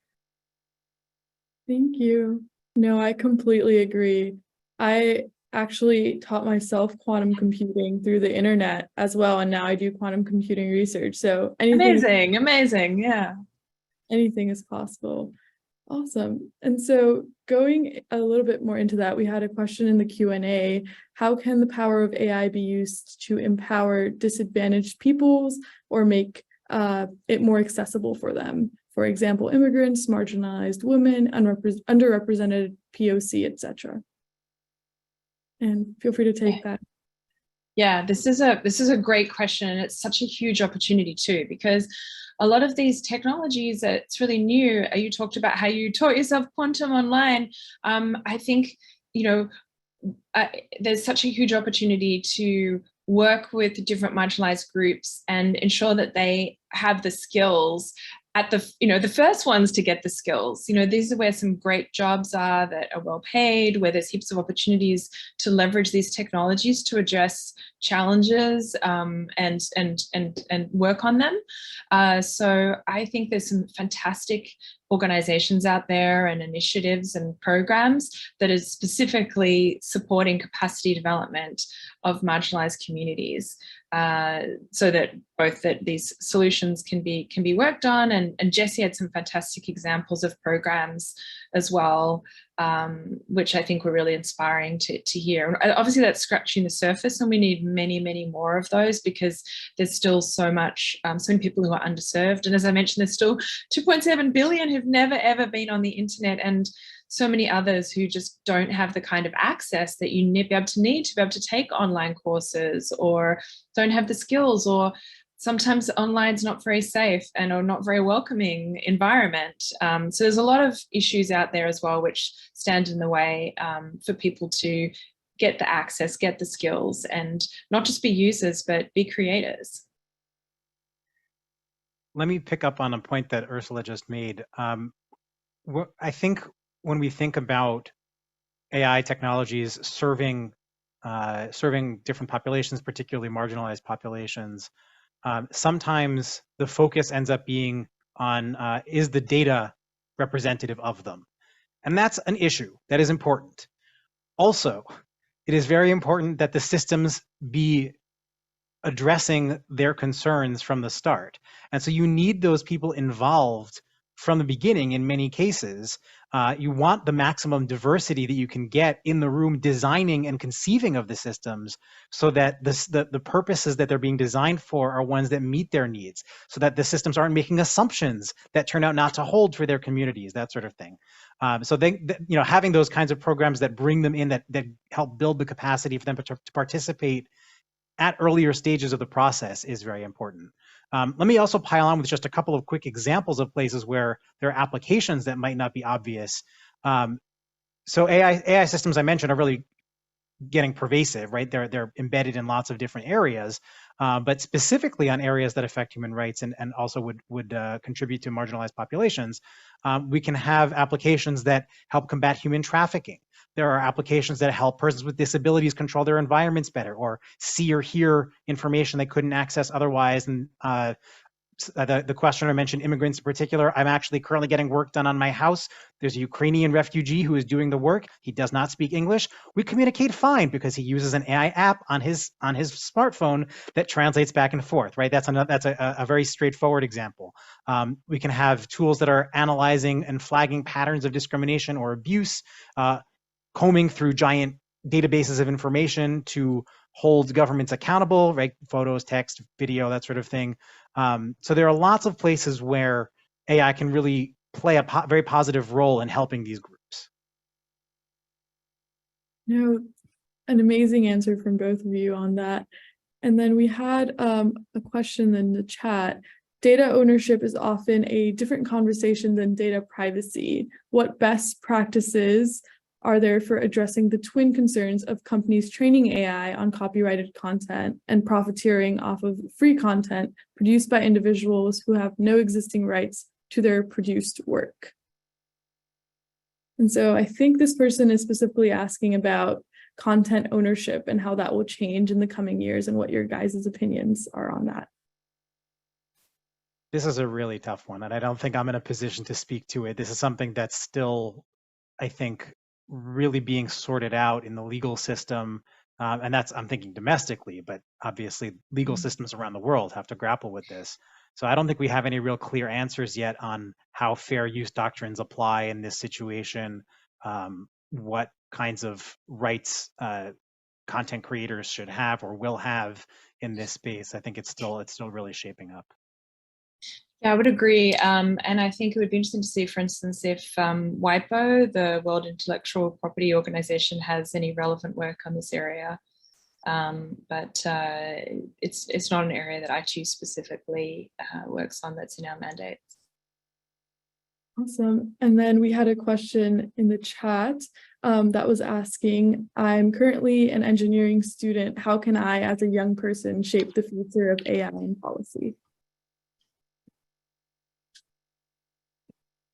Thank you. No, I completely agree. I actually taught myself quantum computing through the internet as well, and now I do quantum computing research. So amazing, yeah. Anything is possible. Awesome. And so going a little bit more into that, we had a question in the Q&A. How can the power of AI be used to empower disadvantaged peoples or make it more accessible for them? For example, immigrants, marginalized women, underrepresented POC, etc. And feel free to take that. Yeah, this is a great question, and it's such a huge opportunity too, because a lot of these technologies, it's really new. You talked about how you taught yourself quantum online. I think, there's such a huge opportunity to work with different marginalized groups and ensure that they have the skills at the first ones to get the skills. These are where some great jobs are that are well paid, where there's heaps of opportunities to leverage these technologies to address challenges and work on them. So I think there's some fantastic organizations out there and initiatives and programs that is specifically supporting capacity development of marginalized communities, so that both that these solutions can be worked on. And Jessie had some fantastic examples of programs as well, which I think were really inspiring to hear. And obviously that's scratching the surface, and we need many, many more of those, because there's still so many people who are underserved. And as I mentioned, there's still 2.7 billion who've never ever been on the internet, and so many others who just don't have the kind of access that you need to be able to take online courses, or don't have the skills, or sometimes online's not very safe and or not very welcoming environment. So there's a lot of issues out there as well which stand in the way for people to get the access, get the skills, and not just be users, but be creators. Let me pick up on a point that Ursula just made. I think when we think about AI technologies serving different populations, particularly marginalized populations, sometimes the focus ends up being on is the data representative of them? And that's an issue that is important. Also, it is very important that the systems be addressing their concerns from the start. And so you need those people involved from the beginning in many cases. You want the maximum diversity that you can get in the room designing and conceiving of the systems, so that the purposes that they're being designed for are ones that meet their needs, so that the systems aren't making assumptions that turn out not to hold for their communities, that sort of thing. So having those kinds of programs that bring them in, that help build the capacity for them to participate at earlier stages of the process is very important. Let me also pile on with just a couple of quick examples of places where there are applications that might not be obvious. So AI systems I mentioned are really getting pervasive, right? They're embedded in lots of different areas, but specifically on areas that affect human rights and also would contribute to marginalized populations. We can have applications that help combat human trafficking. There are applications that help persons with disabilities control their environments better, or see or hear information they couldn't access otherwise. And the questioner mentioned immigrants in particular. I'm actually currently getting work done on my house. There's a Ukrainian refugee who is doing the work. He does not speak English. We communicate fine because he uses an AI app on his smartphone that translates back and forth, right? That's a very straightforward example. We can have tools that are analyzing and flagging patterns of discrimination or abuse, combing through giant databases of information to hold governments accountable, right? Photos, text, video, that sort of thing. So there are lots of places where AI can really play a very positive role in helping these groups. No, an amazing answer from both of you on that. And then we had a question in the chat. Data ownership is often a different conversation than data privacy. What best practices are there for addressing the twin concerns of companies training AI on copyrighted content and profiteering off of free content produced by individuals who have no existing rights to their produced work? And so I think this person is specifically asking about content ownership and how that will change in the coming years, and what your guys' opinions are on that. This is a really tough one, and I don't think I'm in a position to speak to it. This is something that's still, I think, really being sorted out in the legal system. And I'm thinking domestically, but obviously legal systems around the world have to grapple with this. So I don't think we have any real clear answers yet on how fair use doctrines apply in this situation, what kinds of rights content creators should have or will have in this space. I think it's still really shaping up. Yeah, I would agree. And I think it would be interesting to see, for instance, if WIPO, the World Intellectual Property Organization, has any relevant work on this area. But it's not an area that ITU specifically works on that's in our mandate. Awesome. And then we had a question in the chat that was asking, I'm currently an engineering student. How can I, as a young person, shape the future of AI and policy?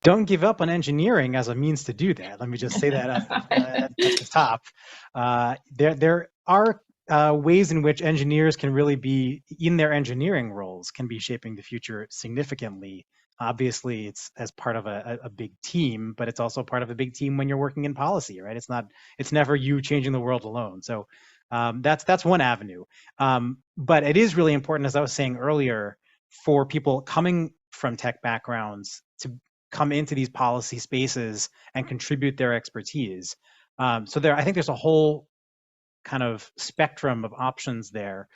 Don't give up on engineering as a means to do that. Let me just say that at the top. There are ways in which engineers can really be, in their engineering roles, can be shaping the future significantly. Obviously, it's as part of a big team, but it's also part of a big team when you're working in policy, right? It's never you changing the world alone. So that's one avenue. But it is really important, as I was saying earlier, for people coming from tech backgrounds to come into these policy spaces and contribute their expertise. I think there's a whole kind of spectrum of options there.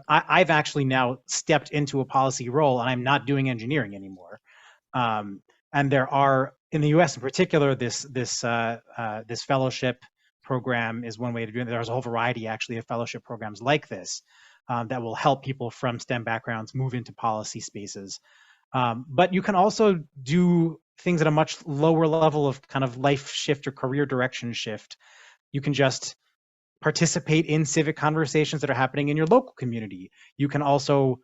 I've actually now stepped into a policy role and I'm not doing engineering anymore. And there are, in the US in particular, this fellowship program is one way to do it. There's a whole variety actually of fellowship programs like this that will help people from STEM backgrounds move into policy spaces. But you can also do things at a much lower level of kind of life shift or career direction shift. You can just participate in civic conversations that are happening in your local community. You can also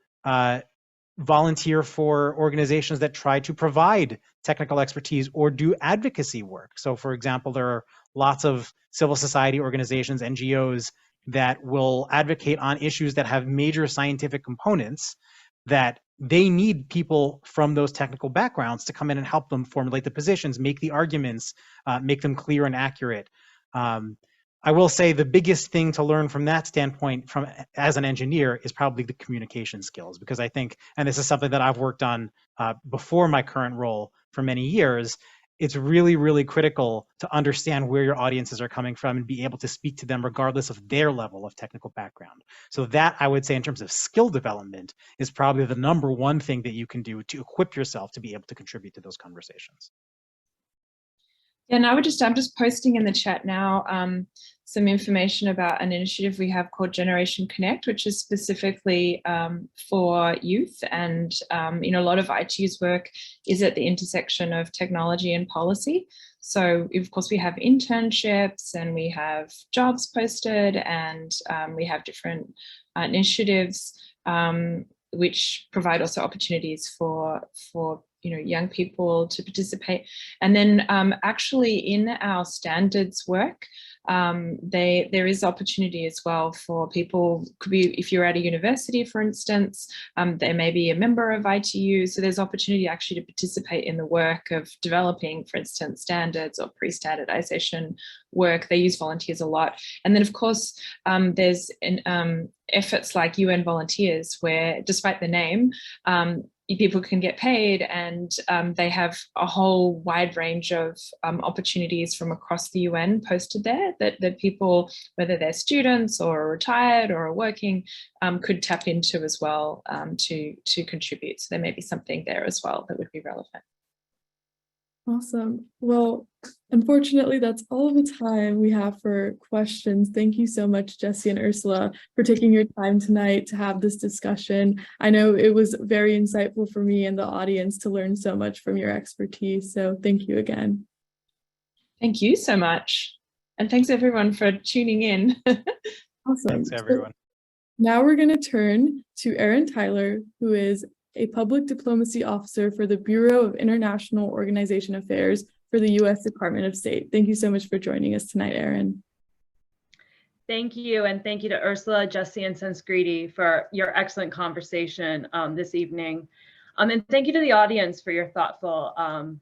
volunteer for organizations that try to provide technical expertise or do advocacy work. So for example, there are lots of civil society organizations, NGOs, that will advocate on issues that have major scientific components that they need people from those technical backgrounds to come in and help them formulate the positions, make the arguments, make them clear and accurate. I will say the biggest thing to learn from that standpoint as an engineer is probably the communication skills, because I think, and this is something that I've worked on before my current role for many years, it's really, really critical to understand where your audiences are coming from and be able to speak to them regardless of their level of technical background. So that, I would say, in terms of skill development, is probably the number one thing that you can do to equip yourself to be able to contribute to those conversations. Yeah, and I'm just posting in the chat now some information about an initiative we have called Generation Connect, which is specifically for youth. And a lot of ITU's work is at the intersection of technology and policy. So of course we have internships and we have jobs posted, and we have different initiatives which provide also opportunities for young people to participate. And then actually in our standards work, there is opportunity as well for people, could be if you're at a university, for instance, they may be a member of ITU, so there's opportunity actually to participate in the work of developing, for instance, standards or pre-standardization work. They use volunteers a lot. And then of course, there's efforts like UN Volunteers, where despite the name, people can get paid, and they have a whole wide range of opportunities from across the UN posted there that people, whether they're students or retired or are working, could tap into as well to contribute. So there may be something there as well that would be relevant. Awesome. Well, unfortunately, that's all of the time we have for questions. Thank you so much, Jessie and Ursula, for taking your time tonight to have this discussion. I know it was very insightful for me and the audience to learn so much from your expertise. So thank you again. Thank you so much. And thanks everyone for tuning in. Awesome. Thanks everyone. So now we're going to turn to Erin Tyler, who is a public diplomacy officer for the Bureau of International Organization Affairs for the U.S. Department of State. Thank you so much for joining us tonight, Erin. Thank you, and thank you to Ursula, Jessie, and Sanskriti for your excellent conversation this evening. And thank you to the audience for your thoughtful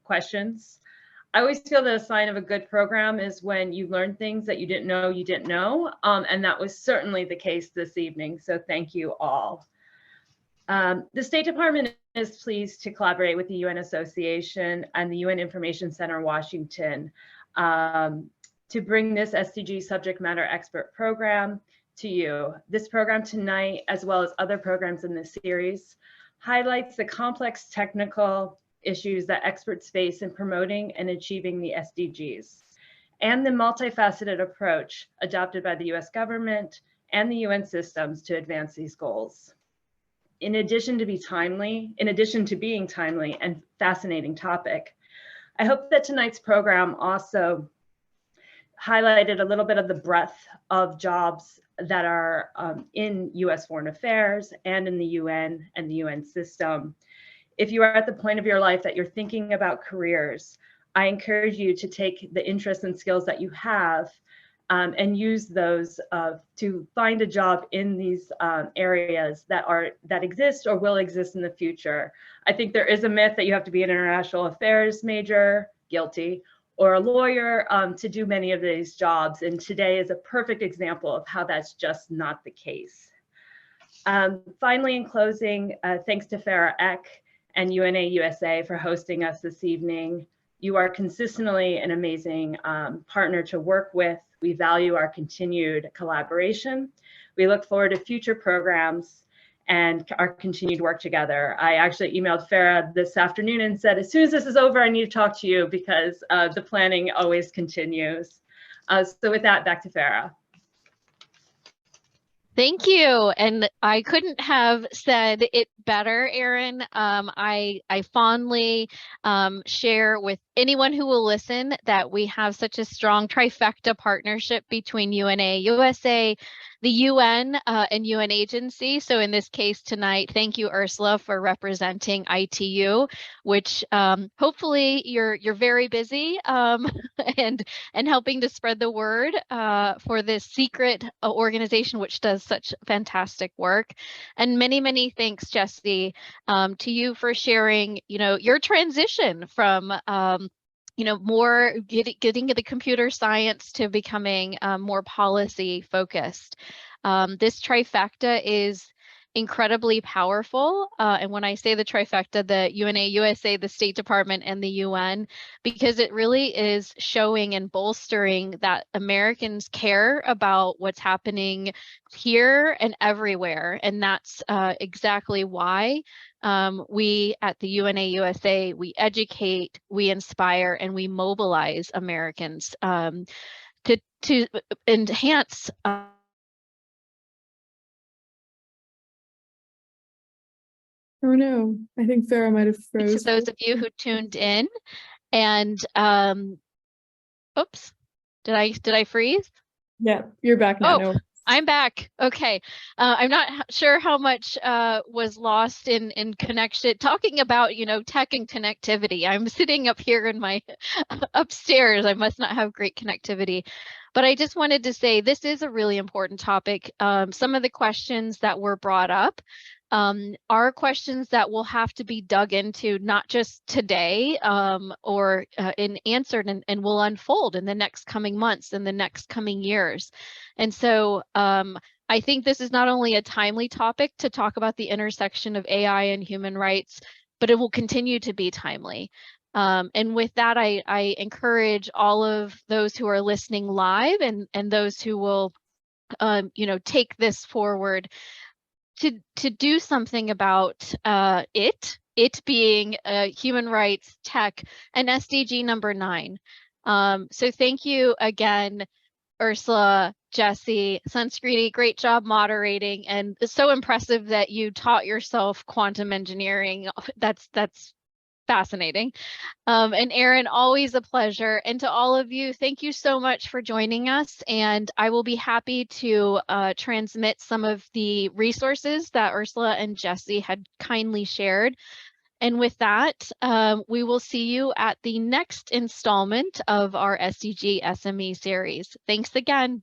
questions. I always feel that a sign of a good program is when you learn things that you didn't know, and that was certainly the case this evening, so thank you all. The State Department is pleased to collaborate with the UN Association and the UN Information Center in Washington to bring this SDG subject matter expert program to you. This program tonight, as well as other programs in this series, highlights the complex technical issues that experts face in promoting and achieving the SDGs, and the multifaceted approach adopted by the US government and the UN systems to advance these goals. In addition to being timely and fascinating topic, I hope that tonight's program also highlighted a little bit of the breadth of jobs that are in US foreign affairs and in the UN and the UN system. If you are at the point of your life that you're thinking about careers, I encourage you to take the interests and skills that you have and use those to find a job in these areas that exist or will exist in the future. I think there is a myth that you have to be an international affairs major, guilty, or a lawyer to do many of these jobs. And today is a perfect example of how that's just not the case. Finally, in closing, thanks to Farah Eck and UNA USA for hosting us this evening. You are consistently an amazing partner to work with. We value our continued collaboration. We look forward to future programs and our continued work together. I actually emailed Farah this afternoon and said, as soon as this is over, I need to talk to you because the planning always continues. So with that, back to Farah. Thank you. And I couldn't have said it better, Erin. I fondly share with anyone who will listen that we have such a strong trifecta partnership between UNA USA, the UN, and UN agency. So in this case tonight, thank you, Ursula, for representing ITU, which hopefully you're very busy and helping to spread the word for this secret organization, which does such fantastic work. And many, many thanks, Jesse, to you for sharing, your transition from more getting into computer science to becoming more policy focused. This trifecta is incredibly powerful. And when I say the trifecta, the UNA USA, the State Department, and the UN, because it really is showing and bolstering that Americans care about what's happening here and everywhere. And that's exactly why we at the UNA USA, we educate, we inspire, and we mobilize Americans to enhance Oh no, I think Farah might have frozen. To those of you who tuned in, and oops, did I freeze? Yeah, you're back now. Oh, no. I'm back. Okay. I'm not sure how much was lost in connection. Talking about, tech and connectivity. I'm sitting up here in my upstairs. I must not have great connectivity. But I just wanted to say this is a really important topic. Some of the questions that were brought up are questions that will have to be dug into, not just today or answered and will unfold in the next coming months and the next coming years. And so I think this is not only a timely topic to talk about the intersection of AI and human rights, but it will continue to be timely. And with that, I encourage all of those who are listening live and those who will, take this forward to do something about it being human rights, tech, and SDG number 9. So thank you again, Ursula, Jesse, Sanskriti, great job moderating, and it's so impressive that you taught yourself quantum engineering. That's fascinating. And Erin, always a pleasure. And to all of you, thank you so much for joining us. And I will be happy to transmit some of the resources that Ursula and Jesse had kindly shared. And with that, we will see you at the next installment of our SDG SME series. Thanks again.